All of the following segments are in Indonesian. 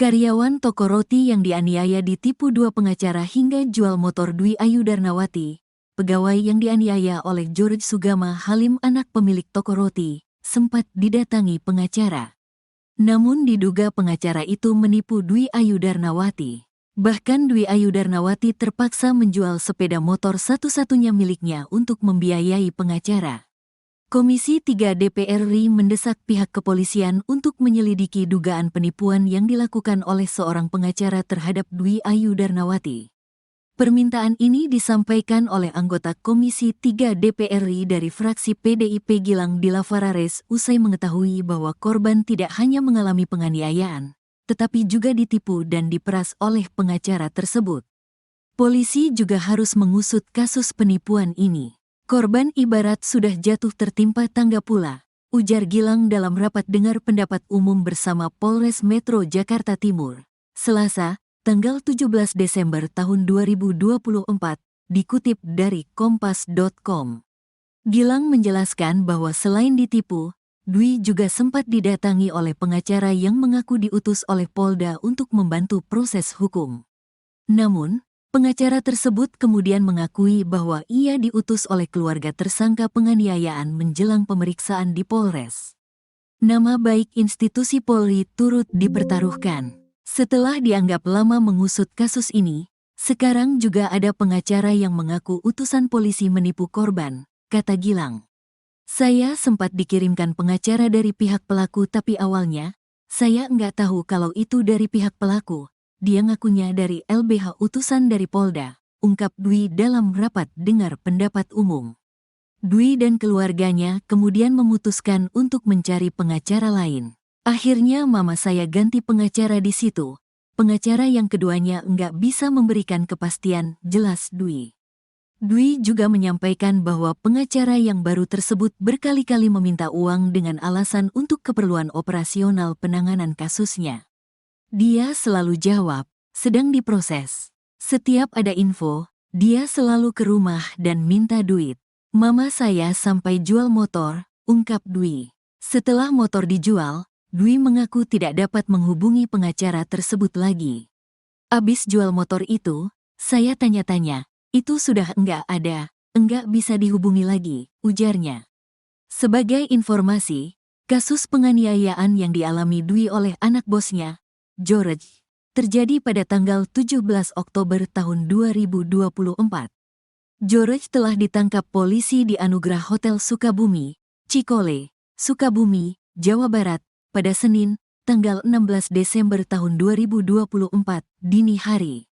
Karyawan toko roti yang dianiaya ditipu dua pengacara hingga jual motor. Dwi Ayu Darnawati, pegawai yang dianiaya oleh George Sugama Halim anak pemilik toko roti, sempat didatangi pengacara. Namun diduga pengacara itu menipu Dwi Ayu Darnawati. Bahkan Dwi Ayu Darnawati terpaksa menjual sepeda motor satu-satunya miliknya untuk membiayai pengacara. Komisi 3 DPR RI mendesak pihak kepolisian untuk menyelidiki dugaan penipuan yang dilakukan oleh seorang pengacara terhadap Dwi Ayu Darnawati. Permintaan ini disampaikan oleh anggota Komisi 3 DPR RI dari fraksi PDIP Gilang Dilavarares usai mengetahui bahwa korban tidak hanya mengalami penganiayaan, tetapi juga ditipu dan diperas oleh pengacara tersebut. Polisi juga harus mengusut kasus penipuan ini. Korban ibarat sudah jatuh tertimpa tangga pula, ujar Gilang dalam rapat dengar pendapat umum bersama Polres Metro Jakarta Timur, Selasa, tanggal 17 Desember tahun 2024, dikutip dari kompas.com. Gilang menjelaskan bahwa selain ditipu, Dwi juga sempat didatangi oleh pengacara yang mengaku diutus oleh Polda untuk membantu proses hukum. Namun, pengacara tersebut kemudian mengakui bahwa ia diutus oleh keluarga tersangka penganiayaan menjelang pemeriksaan di Polres. Nama baik institusi Polri turut dipertaruhkan. Setelah dianggap lama mengusut kasus ini, sekarang juga ada pengacara yang mengaku utusan polisi menipu korban, kata Gilang. Saya sempat dikirimkan pengacara dari pihak pelaku tapi awalnya, saya nggak tahu kalau itu dari pihak pelaku. Dia ngakunya dari LBH utusan dari Polda, ungkap Dwi dalam rapat dengar pendapat umum. Dwi dan keluarganya kemudian memutuskan untuk mencari pengacara lain. Akhirnya mama saya ganti pengacara di situ. Pengacara yang keduanya enggak bisa memberikan kepastian, jelas Dwi. Dwi juga menyampaikan bahwa pengacara yang baru tersebut berkali-kali meminta uang dengan alasan untuk keperluan operasional penanganan kasusnya. Dia selalu jawab, sedang diproses. Setiap ada info, dia selalu ke rumah dan minta duit. Mama saya sampai jual motor, ungkap Dwi. Setelah motor dijual, Dwi mengaku tidak dapat menghubungi pengacara tersebut lagi. Abis jual motor itu, saya tanya-tanya, itu sudah enggak ada, enggak bisa dihubungi lagi, ujarnya. Sebagai informasi, kasus penganiayaan yang dialami Dwi oleh anak bosnya, George, terjadi pada tanggal 17 Oktober tahun 2024. George telah ditangkap polisi di Anugerah Hotel Sukabumi, Cikole, Sukabumi, Jawa Barat, pada Senin, tanggal 16 Desember tahun 2024, dini hari.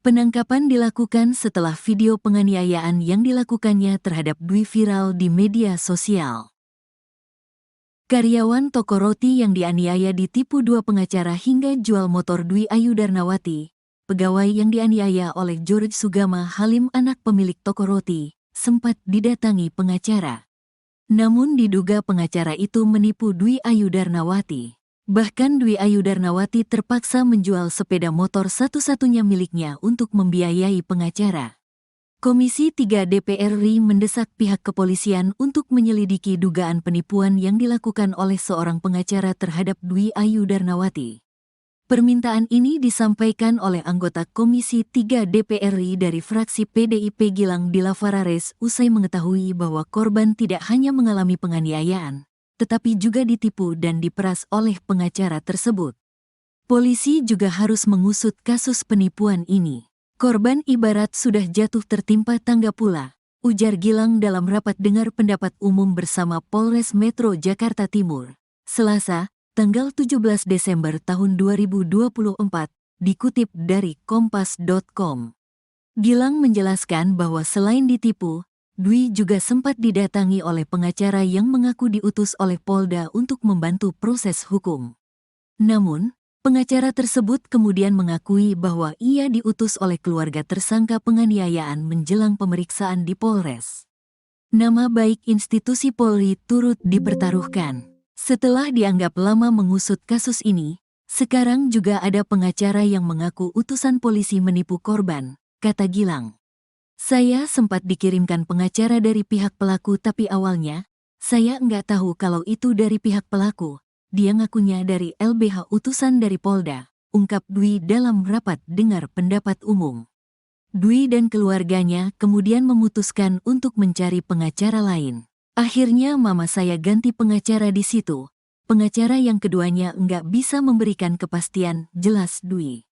Penangkapan dilakukan setelah video penganiayaan yang dilakukannya terhadap Dwi viral di media sosial. Karyawan toko roti yang dianiaya ditipu dua pengacara hingga jual motor. Dwi Ayu Darnawati, pegawai yang dianiaya oleh George Sugama Halim anak pemilik toko roti, sempat didatangi pengacara. Namun diduga pengacara itu menipu Dwi Ayu Darnawati. Bahkan Dwi Ayu Darnawati terpaksa menjual sepeda motor satu-satunya miliknya untuk membiayai pengacara. Komisi 3 DPR RI mendesak pihak kepolisian untuk menyelidiki dugaan penipuan yang dilakukan oleh seorang pengacara terhadap Dwi Ayu Darnawati. Permintaan ini disampaikan oleh anggota Komisi 3 DPR RI dari fraksi PDIP Gilang Dilavarares usai mengetahui bahwa korban tidak hanya mengalami penganiayaan, tetapi juga ditipu dan diperas oleh pengacara tersebut. Polisi juga harus mengusut kasus penipuan ini. Korban ibarat sudah jatuh tertimpa tangga pula, ujar Gilang dalam rapat dengar pendapat umum bersama Polres Metro Jakarta Timur, Selasa, tanggal 17 Desember tahun 2024, dikutip dari kompas.com. Gilang menjelaskan bahwa selain ditipu, Dwi juga sempat didatangi oleh pengacara yang mengaku diutus oleh Polda untuk membantu proses hukum. Namun, pengacara tersebut kemudian mengakui bahwa ia diutus oleh keluarga tersangka penganiayaan menjelang pemeriksaan di Polres. Nama baik institusi Polri turut dipertaruhkan. Setelah dianggap lama mengusut kasus ini, sekarang juga ada pengacara yang mengaku utusan polisi menipu korban, kata Gilang. Saya sempat dikirimkan pengacara dari pihak pelaku tapi awalnya, saya nggak tahu kalau itu dari pihak pelaku. Dia ngakunya dari LBH utusan dari Polda, ungkap Dwi dalam rapat dengar pendapat umum. Dwi dan keluarganya kemudian memutuskan untuk mencari pengacara lain. Akhirnya mama saya ganti pengacara di situ. Pengacara yang keduanya enggak bisa memberikan kepastian, jelas Dwi.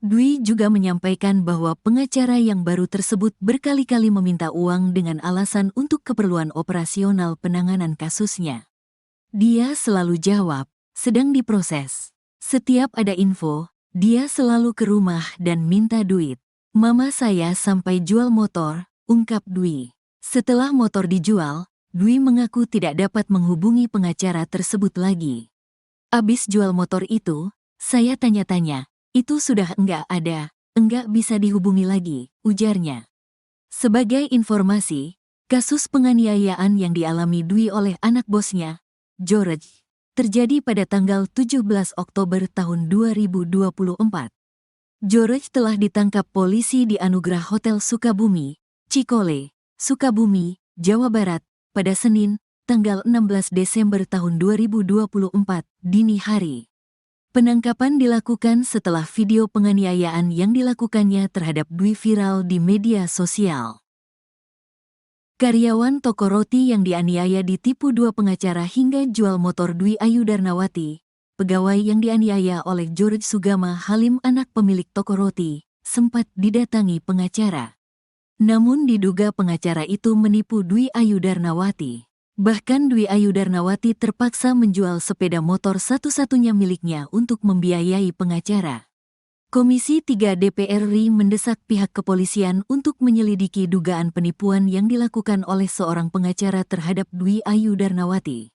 Dwi juga menyampaikan bahwa pengacara yang baru tersebut berkali-kali meminta uang dengan alasan untuk keperluan operasional penanganan kasusnya. Dia selalu jawab, sedang diproses. Setiap ada info, dia selalu ke rumah dan minta duit. Mama saya sampai jual motor, ungkap Dwi. Setelah motor dijual, Dwi mengaku tidak dapat menghubungi pengacara tersebut lagi. Abis jual motor itu, saya tanya-tanya, itu sudah enggak ada, enggak bisa dihubungi lagi, ujarnya. Sebagai informasi, kasus penganiayaan yang dialami Dwi oleh anak bosnya, George, terjadi pada tanggal 17 Oktober tahun 2024. George telah ditangkap polisi di Anugerah Hotel Sukabumi, Cikole, Sukabumi, Jawa Barat, pada Senin, tanggal 16 Desember tahun 2024, dini hari. Penangkapan dilakukan setelah video penganiayaan yang dilakukannya terhadap Dwi viral di media sosial. Karyawan toko roti yang dianiaya ditipu dua pengacara hingga jual motor Dwi Ayu Darnawati, pegawai yang dianiaya oleh George Sugama Halim anak pemilik toko roti, sempat didatangi pengacara. Namun diduga pengacara itu menipu Dwi Ayu Darnawati. Bahkan Dwi Ayu Darnawati terpaksa menjual sepeda motor satu-satunya miliknya untuk membiayai pengacara. Komisi 3 DPR RI mendesak pihak kepolisian untuk menyelidiki dugaan penipuan yang dilakukan oleh seorang pengacara terhadap Dwi Ayu Darnawati.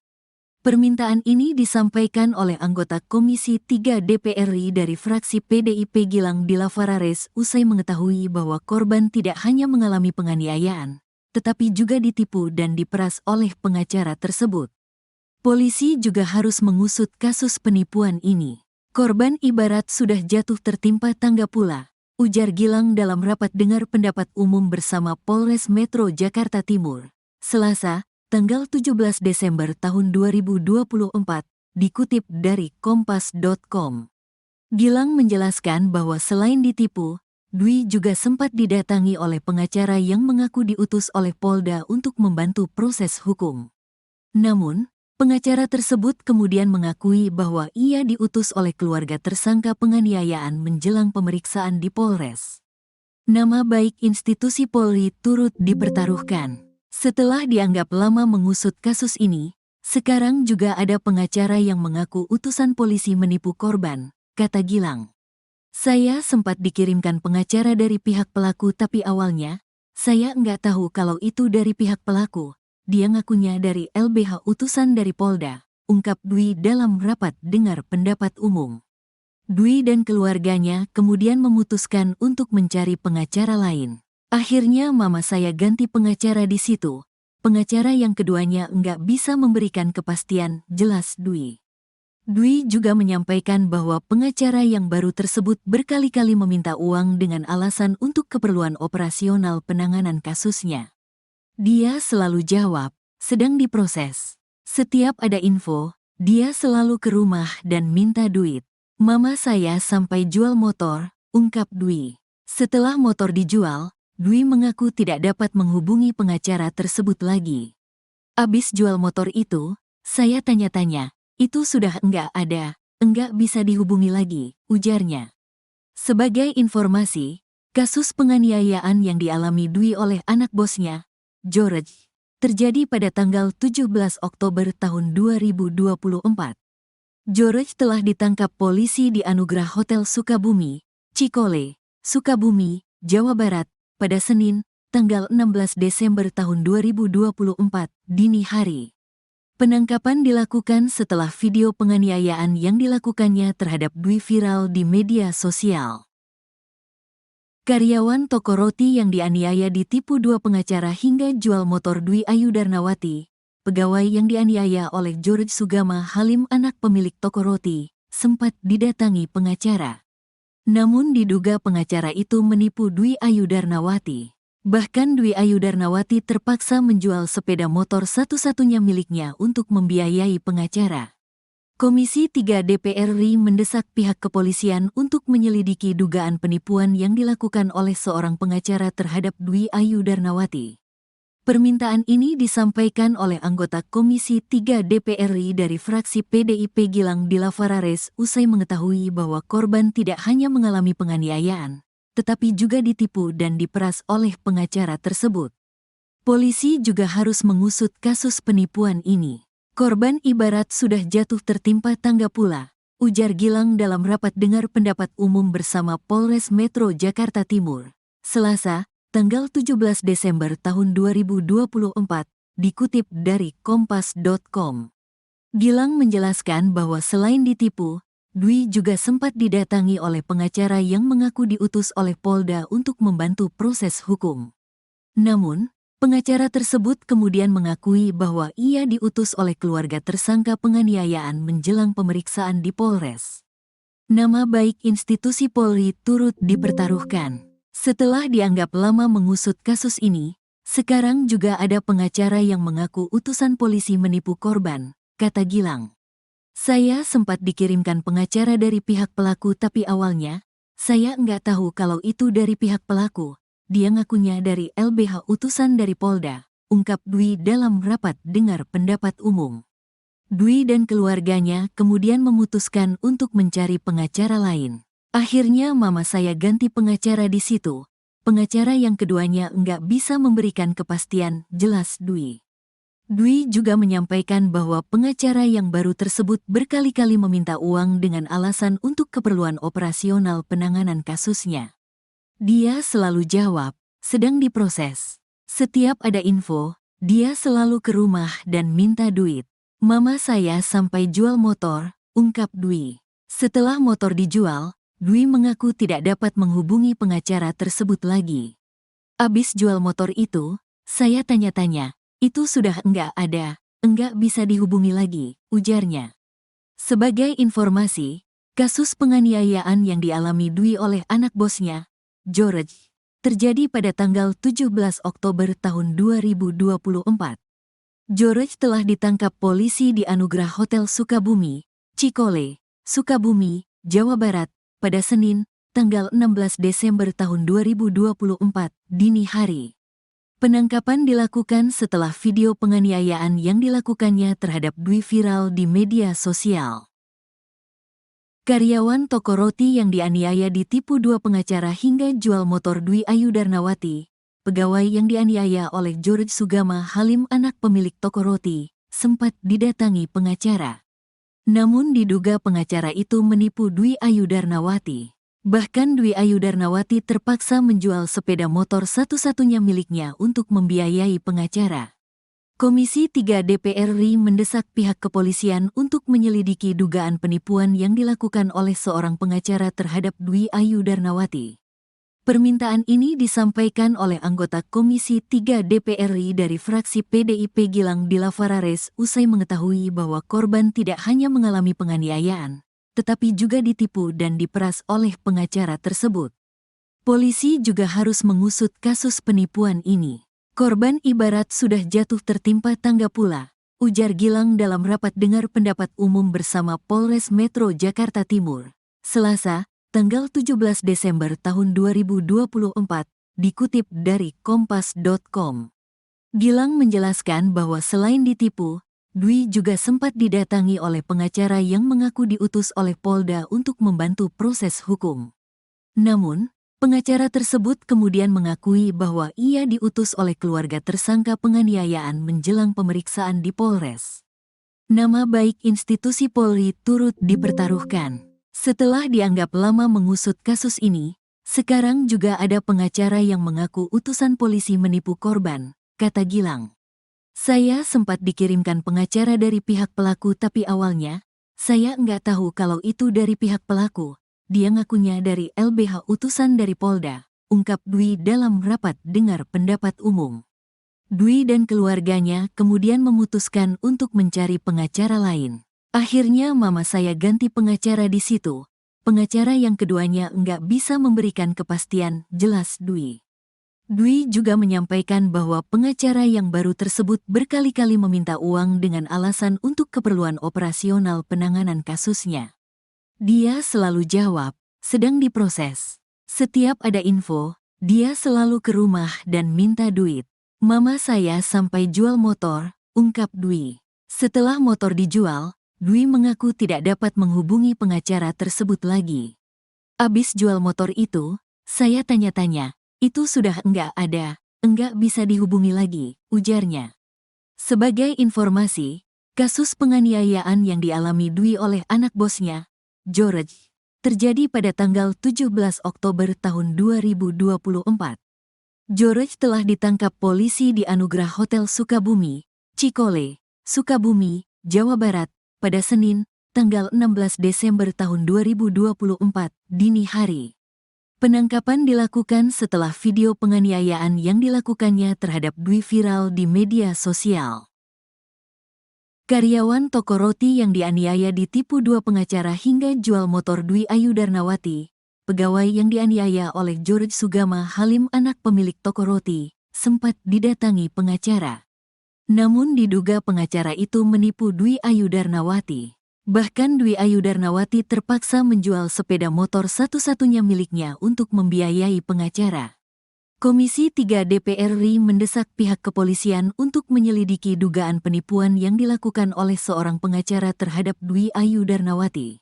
Permintaan ini disampaikan oleh anggota Komisi 3 DPR RI dari fraksi PDIP Gilang Dilavarares usai mengetahui bahwa korban tidak hanya mengalami penganiayaan, tetapi juga ditipu dan diperas oleh pengacara tersebut. Polisi juga harus mengusut kasus penipuan ini. Korban ibarat sudah jatuh tertimpa tangga pula, ujar Gilang dalam rapat dengar pendapat umum bersama Polres Metro Jakarta Timur, Selasa, tanggal 17 Desember tahun 2024, dikutip dari kompas.com. Gilang menjelaskan bahwa selain ditipu, Dwi juga sempat didatangi oleh pengacara yang mengaku diutus oleh Polda untuk membantu proses hukum. Namun, pengacara tersebut kemudian mengakui bahwa ia diutus oleh keluarga tersangka penganiayaan menjelang pemeriksaan di Polres. Nama baik institusi Polri turut dipertaruhkan. Setelah dianggap lama mengusut kasus ini, sekarang juga ada pengacara yang mengaku utusan polisi menipu korban, kata Gilang. Saya sempat dikirimkan pengacara dari pihak pelaku tapi awalnya, saya nggak tahu kalau itu dari pihak pelaku. Dia ngakunya dari LBH utusan dari Polda, ungkap Dwi dalam rapat dengar pendapat umum. Dwi dan keluarganya kemudian memutuskan untuk mencari pengacara lain. Akhirnya mama saya ganti pengacara di situ. Pengacara yang keduanya nggak bisa memberikan kepastian, jelas Dwi. Dwi juga menyampaikan bahwa pengacara yang baru tersebut berkali-kali meminta uang dengan alasan untuk keperluan operasional penanganan kasusnya. Dia selalu jawab, sedang diproses. Setiap ada info, dia selalu ke rumah dan minta duit. Mama saya sampai jual motor, ungkap Dwi. Setelah motor dijual, Dwi mengaku tidak dapat menghubungi pengacara tersebut lagi. Abis jual motor itu, saya tanya-tanya, itu sudah enggak ada, enggak bisa dihubungi lagi, ujarnya. Sebagai informasi, kasus penganiayaan yang dialami Dwi oleh anak bosnya, George, terjadi pada tanggal 17 Oktober tahun 2024. George telah ditangkap polisi di Anugerah Hotel Sukabumi, Cikole, Sukabumi, Jawa Barat, pada Senin, tanggal 16 Desember tahun 2024, dini hari. Penangkapan dilakukan setelah video penganiayaan yang dilakukannya terhadap Dwi viral di media sosial. Karyawan toko roti yang dianiaya ditipu dua pengacara hingga jual motor Dwi Ayu Darnawati, pegawai yang dianiaya oleh George Sugama Halim anak pemilik toko roti, sempat didatangi pengacara. Namun diduga pengacara itu menipu Dwi Ayu Darnawati. Bahkan Dwi Ayu Darnawati terpaksa menjual sepeda motor satu-satunya miliknya untuk membiayai pengacara. Komisi 3 DPR RI mendesak pihak kepolisian untuk menyelidiki dugaan penipuan yang dilakukan oleh seorang pengacara terhadap Dwi Ayu Darnawati. Permintaan ini disampaikan oleh anggota Komisi 3 DPR RI dari fraksi PDIP Gilang Dilavarares usai mengetahui bahwa korban tidak hanya mengalami penganiayaan, tetapi juga ditipu dan diperas oleh pengacara tersebut. Polisi juga harus mengusut kasus penipuan ini. Korban ibarat sudah jatuh tertimpa tangga pula, ujar Gilang dalam rapat dengar pendapat umum bersama Polres Metro Jakarta Timur, Selasa, tanggal 17 Desember tahun 2024, dikutip dari kompas.com. Gilang menjelaskan bahwa selain ditipu, Dwi juga sempat didatangi oleh pengacara yang mengaku diutus oleh Polda untuk membantu proses hukum. Namun, pengacara tersebut kemudian mengakui bahwa ia diutus oleh keluarga tersangka penganiayaan menjelang pemeriksaan di Polres. Nama baik institusi Polri turut dipertaruhkan. Setelah dianggap lama mengusut kasus ini, sekarang juga ada pengacara yang mengaku utusan polisi menipu korban, kata Gilang. Saya sempat dikirimkan pengacara dari pihak pelaku tapi awalnya, saya nggak tahu kalau itu dari pihak pelaku. Dia ngakunya dari LBH utusan dari Polda, ungkap Dwi dalam rapat dengar pendapat umum. Dwi dan keluarganya kemudian memutuskan untuk mencari pengacara lain. Akhirnya mama saya ganti pengacara di situ. Pengacara yang keduanya enggak bisa memberikan kepastian, jelas Dwi. Dwi juga menyampaikan bahwa pengacara yang baru tersebut berkali-kali meminta uang dengan alasan untuk keperluan operasional penanganan kasusnya. Dia selalu jawab, sedang diproses. Setiap ada info, dia selalu ke rumah dan minta duit. Mama saya sampai jual motor, ungkap Dwi. Setelah motor dijual, Dwi mengaku tidak dapat menghubungi pengacara tersebut lagi. Abis jual motor itu, saya tanya-tanya, itu sudah enggak ada, enggak bisa dihubungi lagi, ujarnya. Sebagai informasi, kasus penganiayaan yang dialami Dwi oleh anak bosnya, George, terjadi pada tanggal 17 Oktober tahun 2024. George telah ditangkap polisi di Anugerah Hotel Sukabumi, Cikole, Sukabumi, Jawa Barat, pada Senin, tanggal 16 Desember tahun 2024, dini hari. Penangkapan dilakukan setelah video penganiayaan yang dilakukannya terhadap Dwi viral di media sosial. Karyawan toko roti yang dianiaya ditipu dua pengacara hingga jual motor Dwi Ayu Darnawati, pegawai yang dianiaya oleh George Sugama Halim anak pemilik toko roti, sempat didatangi pengacara. Namun diduga pengacara itu menipu Dwi Ayu Darnawati. Bahkan Dwi Ayu Darnawati terpaksa menjual sepeda motor satu-satunya miliknya untuk membiayai pengacara. Komisi 3 DPR RI mendesak pihak kepolisian untuk menyelidiki dugaan penipuan yang dilakukan oleh seorang pengacara terhadap Dwi Ayu Darnawati. Permintaan ini disampaikan oleh anggota Komisi 3 DPR RI dari fraksi PDIP Gilang Dilavarares usai mengetahui bahwa korban tidak hanya mengalami penganiayaan, tetapi juga ditipu dan diperas oleh pengacara tersebut. Polisi juga harus mengusut kasus penipuan ini. Korban ibarat sudah jatuh tertimpa tangga pula, ujar Gilang dalam rapat dengar pendapat umum bersama Polres Metro Jakarta Timur, Selasa, tanggal 17 Desember tahun 2024, dikutip dari kompas.com. Gilang menjelaskan bahwa selain ditipu, Dwi juga sempat didatangi oleh pengacara yang mengaku diutus oleh Polda untuk membantu proses hukum. Namun, pengacara tersebut kemudian mengakui bahwa ia diutus oleh keluarga tersangka penganiayaan menjelang pemeriksaan di Polres. Nama baik institusi Polri turut dipertaruhkan. Setelah dianggap lama mengusut kasus ini, sekarang juga ada pengacara yang mengaku utusan polisi menipu korban, kata Gilang. Saya sempat dikirimkan pengacara dari pihak pelaku tapi awalnya, saya nggak tahu kalau itu dari pihak pelaku. Dia ngakunya dari LBH utusan dari Polda, ungkap Dwi dalam rapat dengar pendapat umum. Dwi dan keluarganya kemudian memutuskan untuk mencari pengacara lain. Akhirnya mama saya ganti pengacara di situ. Pengacara yang keduanya enggak bisa memberikan kepastian, jelas Dwi. Dwi juga menyampaikan bahwa pengacara yang baru tersebut berkali-kali meminta uang dengan alasan untuk keperluan operasional penanganan kasusnya. Dia selalu jawab, sedang diproses. Setiap ada info, dia selalu ke rumah dan minta duit. Mama saya sampai jual motor, ungkap Dwi. Setelah motor dijual, Dwi mengaku tidak dapat menghubungi pengacara tersebut lagi. Abis jual motor itu, saya tanya-tanya, itu sudah enggak ada, enggak bisa dihubungi lagi, ujarnya. Sebagai informasi, kasus penganiayaan yang dialami Dwi oleh anak bosnya, George, terjadi pada tanggal 17 Oktober tahun 2024. George telah ditangkap polisi di Anugerah Hotel Sukabumi, Cikole, Sukabumi, Jawa Barat, pada Senin, tanggal 16 Desember tahun 2024, dini hari. Penangkapan dilakukan setelah video penganiayaan yang dilakukannya terhadap Dwi viral di media sosial. Karyawan toko roti yang dianiaya ditipu dua pengacara hingga jual motor. Dwi Ayu Darnawati, pegawai yang dianiaya oleh George Sugama Halim anak pemilik toko roti, sempat didatangi pengacara. Namun diduga pengacara itu menipu Dwi Ayu Darnawati. Bahkan Dwi Ayu Darnawati terpaksa menjual sepeda motor satu-satunya miliknya untuk membiayai pengacara. Komisi 3 DPR RI mendesak pihak kepolisian untuk menyelidiki dugaan penipuan yang dilakukan oleh seorang pengacara terhadap Dwi Ayu Darnawati.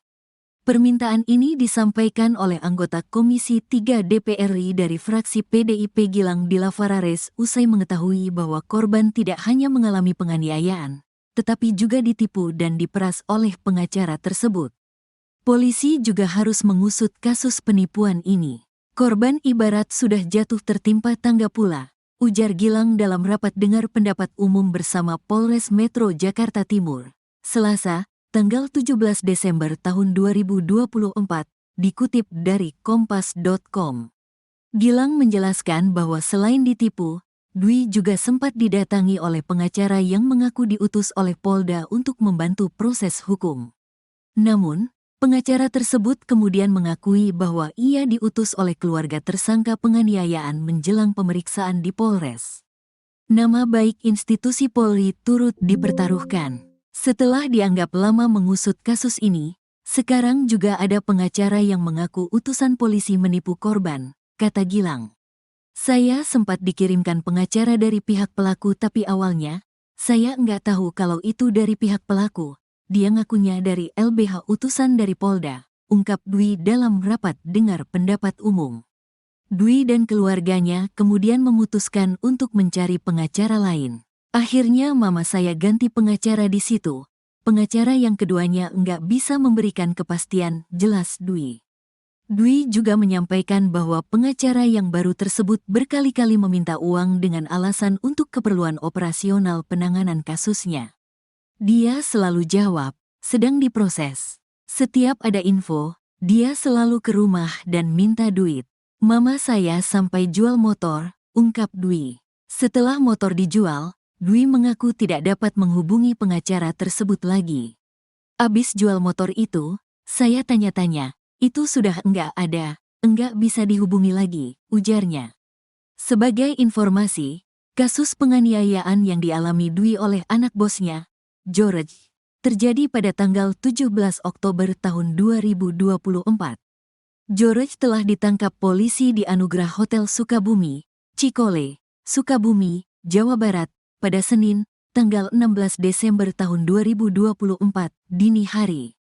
Permintaan ini disampaikan oleh anggota Komisi 3 DPR RI dari fraksi PDIP Gilang Dilavarares usai mengetahui bahwa korban tidak hanya mengalami penganiayaan, tetapi juga ditipu dan diperas oleh pengacara tersebut. Polisi juga harus mengusut kasus penipuan ini. Korban ibarat sudah jatuh tertimpa tangga pula, ujar Gilang dalam rapat dengar pendapat umum bersama Polres Metro Jakarta Timur, Selasa, tanggal 17 Desember tahun 2024, dikutip dari kompas.com. Gilang menjelaskan bahwa selain ditipu, Dwi juga sempat didatangi oleh pengacara yang mengaku diutus oleh Polda untuk membantu proses hukum. Namun, pengacara tersebut kemudian mengakui bahwa ia diutus oleh keluarga tersangka penganiayaan menjelang pemeriksaan di Polres. Nama baik institusi Polri turut dipertaruhkan. Setelah dianggap lama mengusut kasus ini, sekarang juga ada pengacara yang mengaku utusan polisi menipu korban, kata Gilang. Saya sempat dikirimkan pengacara dari pihak pelaku tapi awalnya, saya nggak tahu kalau itu dari pihak pelaku. Dia ngakunya dari LBH utusan dari Polda, ungkap Dwi dalam rapat dengar pendapat umum. Dwi dan keluarganya kemudian memutuskan untuk mencari pengacara lain. Akhirnya mama saya ganti pengacara di situ. Pengacara yang keduanya nggak bisa memberikan kepastian, jelas Dwi. Dwi juga menyampaikan bahwa pengacara yang baru tersebut berkali-kali meminta uang dengan alasan untuk keperluan operasional penanganan kasusnya. Dia selalu jawab, sedang diproses. Setiap ada info, dia selalu ke rumah dan minta duit. Mama saya sampai jual motor, ungkap Dwi. Setelah motor dijual, Dwi mengaku tidak dapat menghubungi pengacara tersebut lagi. Abis jual motor itu, saya tanya-tanya, itu sudah enggak ada, enggak bisa dihubungi lagi, ujarnya. Sebagai informasi, kasus penganiayaan yang dialami Dwi oleh anak bosnya, George, terjadi pada tanggal 17 Oktober tahun 2024. George telah ditangkap polisi di Anugerah Hotel Sukabumi, Cikole, Sukabumi, Jawa Barat, pada Senin, tanggal 16 Desember tahun 2024, dini hari.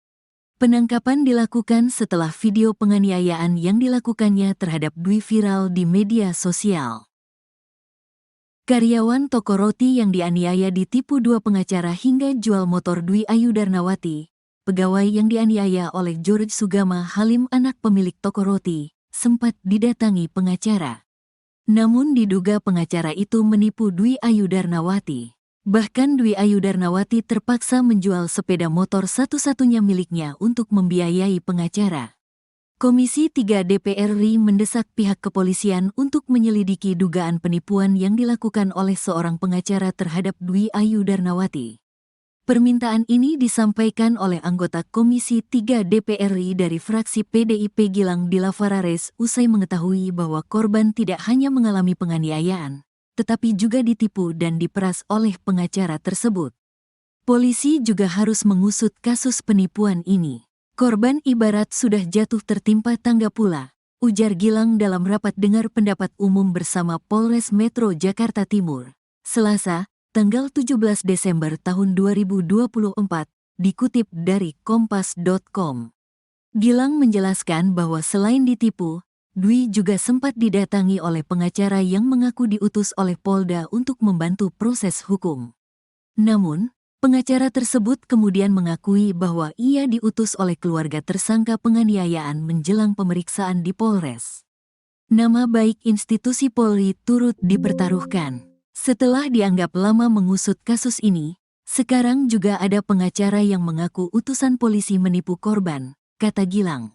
Penangkapan dilakukan setelah video penganiayaan yang dilakukannya terhadap Dwi viral di media sosial. Karyawan toko roti yang dianiaya ditipu dua pengacara hingga jual motor. Dwi Ayu Darnawati, pegawai yang dianiaya oleh George Sugama Halim anak pemilik toko roti, sempat didatangi pengacara. Namun diduga pengacara itu menipu Dwi Ayu Darnawati. Bahkan Dwi Ayu Darnawati terpaksa menjual sepeda motor satu-satunya miliknya untuk membiayai pengacara. Komisi 3 DPR RI mendesak pihak kepolisian untuk menyelidiki dugaan penipuan yang dilakukan oleh seorang pengacara terhadap Dwi Ayu Darnawati. Permintaan ini disampaikan oleh anggota Komisi 3 DPR RI dari fraksi PDIP Gilang Dilafarares usai mengetahui bahwa korban tidak hanya mengalami penganiayaan, tetapi juga ditipu dan diperas oleh pengacara tersebut. Polisi juga harus mengusut kasus penipuan ini. Korban ibarat sudah jatuh tertimpa tangga pula, ujar Gilang dalam rapat dengar pendapat umum bersama Polres Metro Jakarta Timur, Selasa, tanggal 17 Desember tahun 2024, dikutip dari kompas.com. Gilang menjelaskan bahwa selain ditipu, Dwi juga sempat didatangi oleh pengacara yang mengaku diutus oleh Polda untuk membantu proses hukum. Namun, pengacara tersebut kemudian mengakui bahwa ia diutus oleh keluarga tersangka penganiayaan menjelang pemeriksaan di Polres. Nama baik institusi Polri turut dipertaruhkan. Setelah dianggap lama mengusut kasus ini, sekarang juga ada pengacara yang mengaku utusan polisi menipu korban, kata Gilang.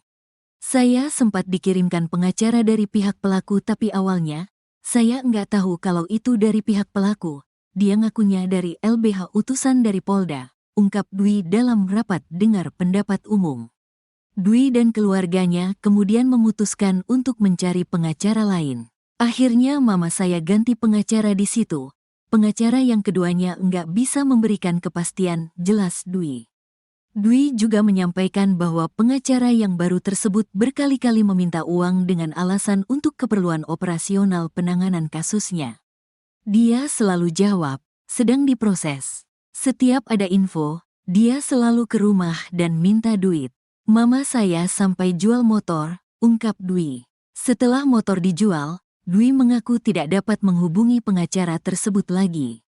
Saya sempat dikirimkan pengacara dari pihak pelaku tapi awalnya, saya nggak tahu kalau itu dari pihak pelaku. Dia ngakunya dari LBH utusan dari Polda, ungkap Dwi dalam rapat dengar pendapat umum. Dwi dan keluarganya kemudian memutuskan untuk mencari pengacara lain. Akhirnya mama saya ganti pengacara di situ. Pengacara yang keduanya enggak bisa memberikan kepastian, jelas Dwi. Dwi juga menyampaikan bahwa pengacara yang baru tersebut berkali-kali meminta uang dengan alasan untuk keperluan operasional penanganan kasusnya. Dia selalu jawab, sedang diproses. Setiap ada info, dia selalu ke rumah dan minta duit. Mama saya sampai jual motor, ungkap Dwi. Setelah motor dijual, Dwi mengaku tidak dapat menghubungi pengacara tersebut lagi.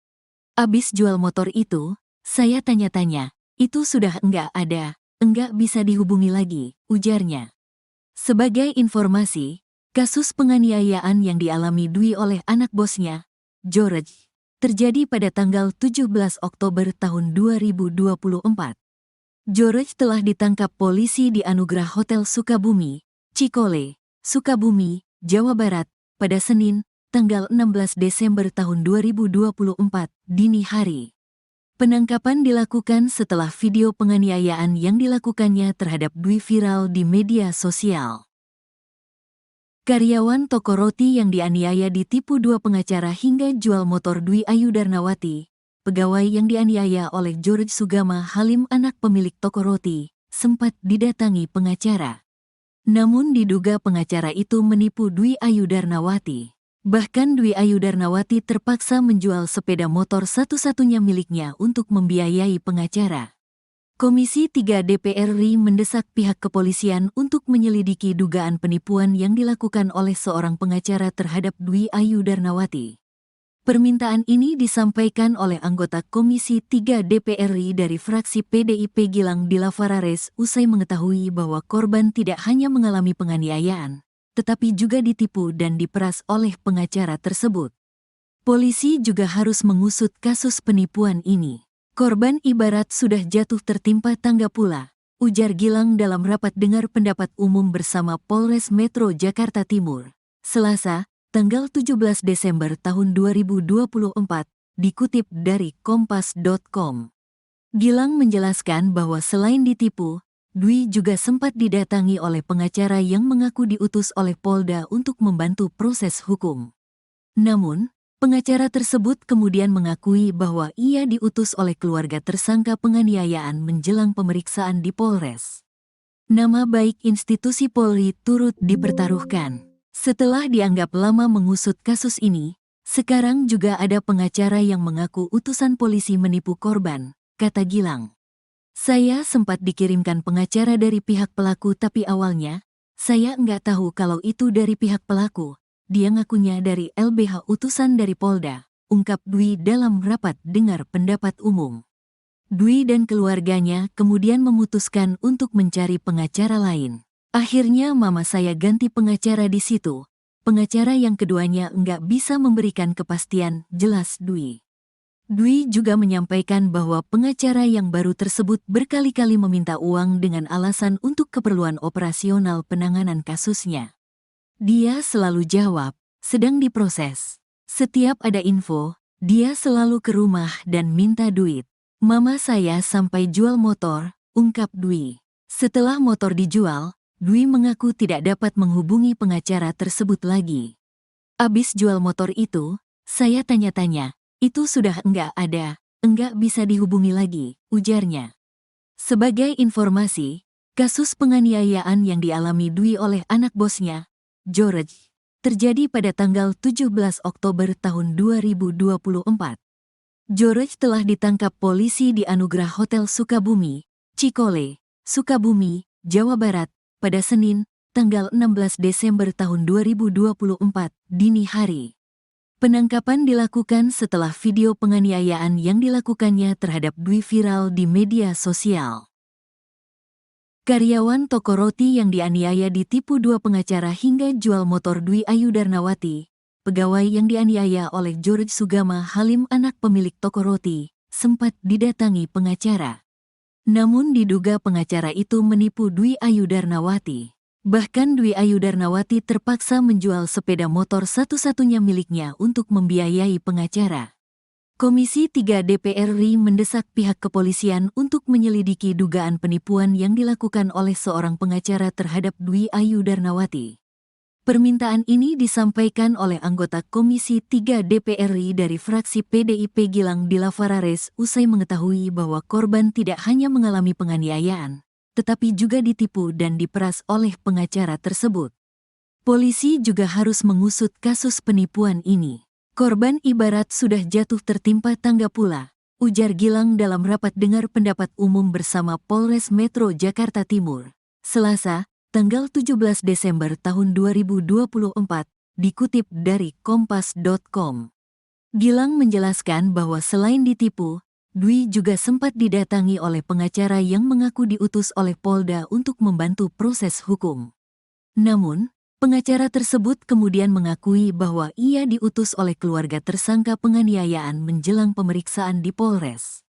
Abis jual motor itu, saya tanya-tanya, itu sudah enggak ada, enggak bisa dihubungi lagi, ujarnya. Sebagai informasi, kasus penganiayaan yang dialami Dwi oleh anak bosnya, George, terjadi pada tanggal 17 Oktober tahun 2024. George telah ditangkap polisi di Anugerah Hotel Sukabumi, Cikole, Sukabumi, Jawa Barat, pada Senin, tanggal 16 Desember tahun 2024, dini hari. Penangkapan dilakukan setelah video penganiayaan yang dilakukannya terhadap Dwi viral di media sosial. Karyawan toko roti yang dianiaya ditipu dua pengacara hingga jual motor Dwi Ayu Darnawati, pegawai yang dianiaya oleh George Sugama Halim anak pemilik toko roti, sempat didatangi pengacara. Namun diduga pengacara itu menipu Dwi Ayu Darnawati. Bahkan Dwi Ayu Darnawati terpaksa menjual sepeda motor satu-satunya miliknya untuk membiayai pengacara. Komisi 3 DPR RI mendesak pihak kepolisian untuk menyelidiki dugaan penipuan yang dilakukan oleh seorang pengacara terhadap Dwi Ayu Darnawati. Permintaan ini disampaikan oleh anggota Komisi 3 DPR RI dari fraksi PDIP Gilang Dilafarares usai mengetahui bahwa korban tidak hanya mengalami penganiayaan, tetapi juga ditipu dan diperas oleh pengacara tersebut. Polisi juga harus mengusut kasus penipuan ini. Korban ibarat sudah jatuh tertimpa tangga pula, ujar Gilang dalam rapat dengar pendapat umum bersama Polres Metro Jakarta Timur, Selasa, tanggal 17 Desember tahun 2024, dikutip dari kompas.com. Gilang menjelaskan bahwa selain ditipu, Dwi juga sempat didatangi oleh pengacara yang mengaku diutus oleh Polda untuk membantu proses hukum. Namun, pengacara tersebut kemudian mengakui bahwa ia diutus oleh keluarga tersangka penganiayaan menjelang pemeriksaan di Polres. Nama baik institusi Polri turut dipertaruhkan. Setelah dianggap lama mengusut kasus ini, sekarang juga ada pengacara yang mengaku utusan polisi menipu korban, kata Gilang. Saya sempat dikirimkan pengacara dari pihak pelaku tapi awalnya, saya nggak tahu kalau itu dari pihak pelaku. Dia ngakunya dari LBH utusan dari Polda, ungkap Dwi dalam rapat dengar pendapat umum. Dwi dan keluarganya kemudian memutuskan untuk mencari pengacara lain. Akhirnya mama saya ganti pengacara di situ. Pengacara yang keduanya nggak bisa memberikan kepastian, jelas Dwi. Dwi juga menyampaikan bahwa pengacara yang baru tersebut berkali-kali meminta uang dengan alasan untuk keperluan operasional penanganan kasusnya. Dia selalu jawab, sedang diproses. Setiap ada info, dia selalu ke rumah dan minta duit. Mama saya sampai jual motor, ungkap Dwi. Setelah motor dijual, Dwi mengaku tidak dapat menghubungi pengacara tersebut lagi. Abis jual motor itu, saya tanya-tanya, itu sudah enggak ada, enggak bisa dihubungi lagi, ujarnya. Sebagai informasi, kasus penganiayaan yang dialami Dwi oleh anak bosnya, George, terjadi pada tanggal 17 Oktober tahun 2024. George telah ditangkap polisi di Anugerah Hotel Sukabumi, Cikole, Sukabumi, Jawa Barat, pada Senin, tanggal 16 Desember tahun 2024, dini hari. Penangkapan dilakukan setelah video penganiayaan yang dilakukannya terhadap Dwi viral di media sosial. Karyawan toko roti yang dianiaya ditipu dua pengacara hingga jual motor. Dwi Ayu Darnawati, pegawai yang dianiaya oleh George Sugama Halim anak pemilik toko roti, sempat didatangi pengacara. Namun diduga pengacara itu menipu Dwi Ayu Darnawati. Bahkan Dwi Ayu Darnawati terpaksa menjual sepeda motor satu-satunya miliknya untuk membiayai pengacara. Komisi 3 DPR RI mendesak pihak kepolisian untuk menyelidiki dugaan penipuan yang dilakukan oleh seorang pengacara terhadap Dwi Ayu Darnawati. Permintaan ini disampaikan oleh anggota Komisi 3 DPR RI dari fraksi PDIP Gilang Dilavarares usai mengetahui bahwa korban tidak hanya mengalami penganiayaan, tetapi juga ditipu dan diperas oleh pengacara tersebut. Polisi juga harus mengusut kasus penipuan ini. Korban ibarat sudah jatuh tertimpa tangga pula, ujar Gilang dalam rapat dengar pendapat umum bersama Polres Metro Jakarta Timur, Selasa, tanggal 17 Desember tahun 2024, dikutip dari kompas.com. Gilang menjelaskan bahwa selain ditipu, Dwi juga sempat didatangi oleh pengacara yang mengaku diutus oleh Polda untuk membantu proses hukum. Namun, pengacara tersebut kemudian mengakui bahwa ia diutus oleh keluarga tersangka penganiayaan menjelang pemeriksaan di Polres.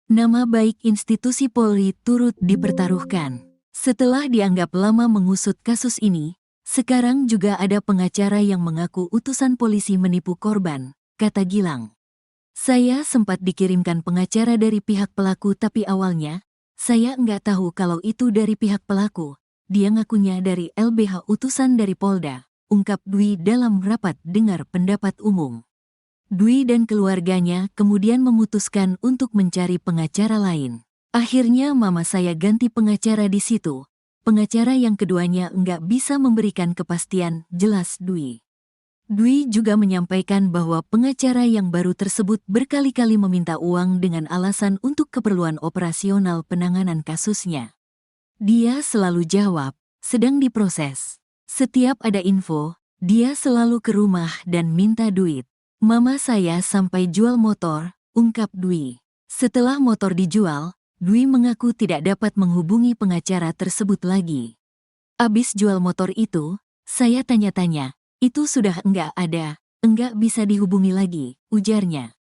Nama baik institusi Polri turut dipertaruhkan. Setelah dianggap lama mengusut kasus ini, sekarang juga ada pengacara yang mengaku utusan polisi menipu korban, kata Gilang. Saya sempat dikirimkan pengacara dari pihak pelaku tapi awalnya, saya nggak tahu kalau itu dari pihak pelaku. Dia ngakunya dari LBH utusan dari Polda, ungkap Dwi dalam rapat dengar pendapat umum. Dwi dan keluarganya kemudian memutuskan untuk mencari pengacara lain. Akhirnya mama saya ganti pengacara di situ. Pengacara yang keduanya nggak bisa memberikan kepastian, jelas Dwi. Dwi juga menyampaikan bahwa pengacara yang baru tersebut berkali-kali meminta uang dengan alasan untuk keperluan operasional penanganan kasusnya. Dia selalu jawab, sedang diproses. Setiap ada info, dia selalu ke rumah dan minta duit. Mama saya sampai jual motor, ungkap Dwi. Setelah motor dijual, Dwi mengaku tidak dapat menghubungi pengacara tersebut lagi. Abis jual motor itu, saya tanya-tanya, itu sudah enggak ada, enggak bisa dihubungi lagi, ujarnya.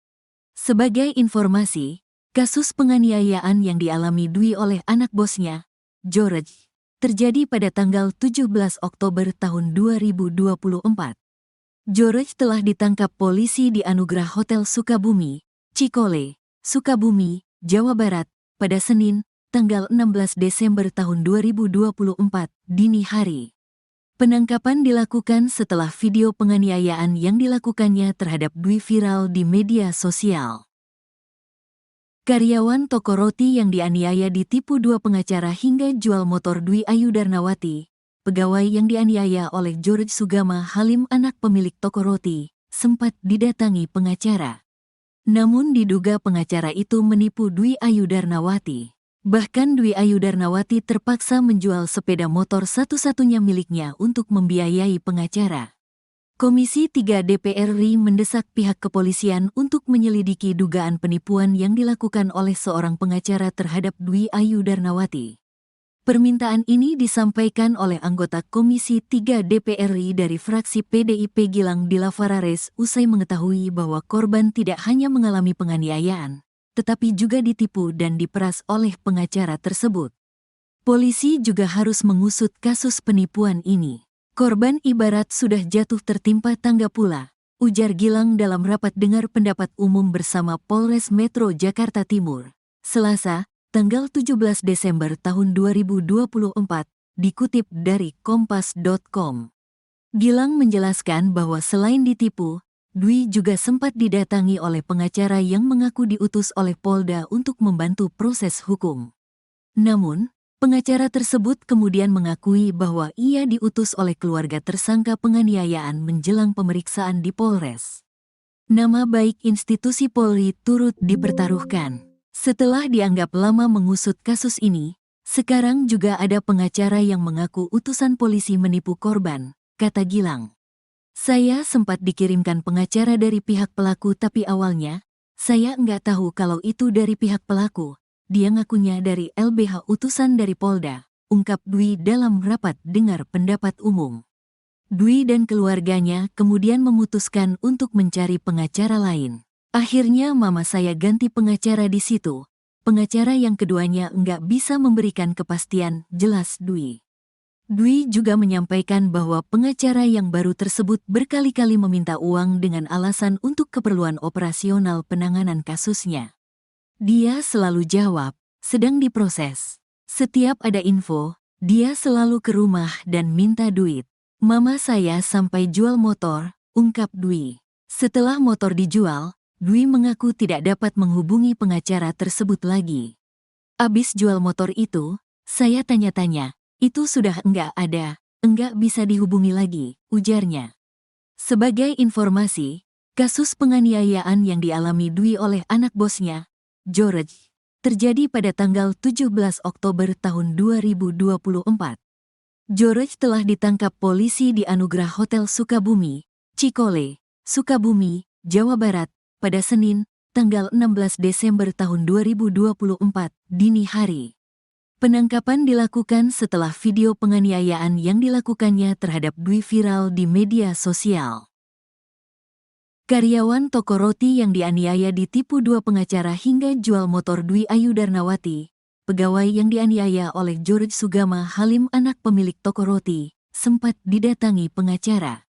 Sebagai informasi, kasus penganiayaan yang dialami Dwi oleh anak bosnya, George, terjadi pada tanggal 17 Oktober tahun 2024. George telah ditangkap polisi di Anugerah Hotel Sukabumi, Cikole, Sukabumi, Jawa Barat, pada Senin, tanggal 16 Desember tahun 2024, dini hari. Penangkapan dilakukan setelah video penganiayaan yang dilakukannya terhadap Dwi viral di media sosial. Karyawan toko roti yang dianiaya ditipu dua pengacara hingga jual motor. Dwi Ayu Darnawati, pegawai yang dianiaya oleh George Sugama Halim anak pemilik toko roti, sempat didatangi pengacara. Namun diduga pengacara itu menipu Dwi Ayu Darnawati. Bahkan Dwi Ayu Darnawati terpaksa menjual sepeda motor satu-satunya miliknya untuk membiayai pengacara. Komisi 3 DPR RI mendesak pihak kepolisian untuk menyelidiki dugaan penipuan yang dilakukan oleh seorang pengacara terhadap Dwi Ayu Darnawati. Permintaan ini disampaikan oleh anggota Komisi 3 DPR RI dari fraksi PDIP Gilang Dilavarares usai mengetahui bahwa korban tidak hanya mengalami penganiayaan, tetapi juga ditipu dan diperas oleh pengacara tersebut. Polisi juga harus mengusut kasus penipuan ini. Korban ibarat sudah jatuh tertimpa tangga pula, ujar Gilang dalam rapat dengar pendapat umum bersama Polres Metro Jakarta Timur, Selasa, tanggal 17 Desember tahun 2024, dikutip dari kompas.com. Gilang menjelaskan bahwa selain ditipu, Dwi juga sempat didatangi oleh pengacara yang mengaku diutus oleh Polda untuk membantu proses hukum. Namun, pengacara tersebut kemudian mengakui bahwa ia diutus oleh keluarga tersangka penganiayaan menjelang pemeriksaan di Polres. Nama baik institusi Polri turut dipertaruhkan. Setelah dianggap lama mengusut kasus ini, sekarang juga ada pengacara yang mengaku utusan polisi menipu korban, kata Gilang. Saya sempat dikirimkan pengacara dari pihak pelaku tapi awalnya, saya nggak tahu kalau itu dari pihak pelaku. Dia ngakunya dari LBH utusan dari Polda, ungkap Dwi dalam rapat dengar pendapat umum. Dwi dan keluarganya kemudian memutuskan untuk mencari pengacara lain. Akhirnya mama saya ganti pengacara di situ. Pengacara yang keduanya nggak bisa memberikan kepastian, jelas Dwi. Dwi juga menyampaikan bahwa pengacara yang baru tersebut berkali-kali meminta uang dengan alasan untuk keperluan operasional penanganan kasusnya. Dia selalu jawab, sedang diproses. Setiap ada info, dia selalu ke rumah dan minta duit. Mama saya sampai jual motor, ungkap Dwi. Setelah motor dijual, Dwi mengaku tidak dapat menghubungi pengacara tersebut lagi. Abis jual motor itu, saya tanya-tanya, itu sudah enggak ada, enggak bisa dihubungi lagi, ujarnya. Sebagai informasi, kasus penganiayaan yang dialami Dwi oleh anak bosnya, George, terjadi pada tanggal 17 Oktober tahun 2024. George telah ditangkap polisi di Anugerah Hotel Sukabumi, Cikole, Sukabumi, Jawa Barat, pada Senin, tanggal 16 Desember tahun 2024, dini hari. Penangkapan dilakukan setelah video penganiayaan yang dilakukannya terhadap Dwi viral di media sosial. Karyawan toko roti yang dianiaya ditipu dua pengacara hingga jual motor Dwi Ayu Darnawati, pegawai yang dianiaya oleh George Sugama Halim anak pemilik toko roti, sempat didatangi pengacara.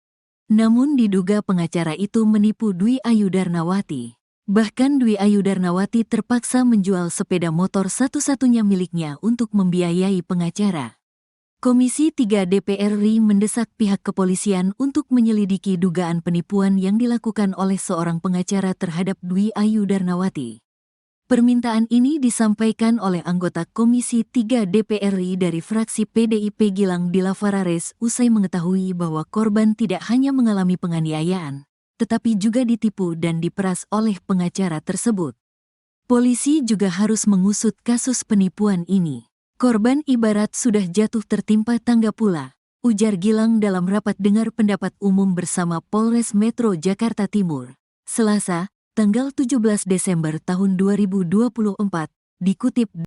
Namun diduga pengacara itu menipu Dwi Ayu Darnawati. Bahkan Dwi Ayu Darnawati terpaksa menjual sepeda motor satu-satunya miliknya untuk membiayai pengacara. Komisi 3 DPR RI mendesak pihak kepolisian untuk menyelidiki dugaan penipuan yang dilakukan oleh seorang pengacara terhadap Dwi Ayu Darnawati. Permintaan ini disampaikan oleh anggota Komisi 3 DPR RI dari fraksi PDIP Gilang Dilavarares usai mengetahui bahwa korban tidak hanya mengalami penganiayaan, tetapi juga ditipu dan diperas oleh pengacara tersebut. Polisi juga harus mengusut kasus penipuan ini. Korban ibarat sudah jatuh tertimpa tangga pula, ujar Gilang dalam rapat dengar pendapat umum bersama Polres Metro Jakarta Timur, Selasa, tanggal 17 Desember tahun 2024, dikutip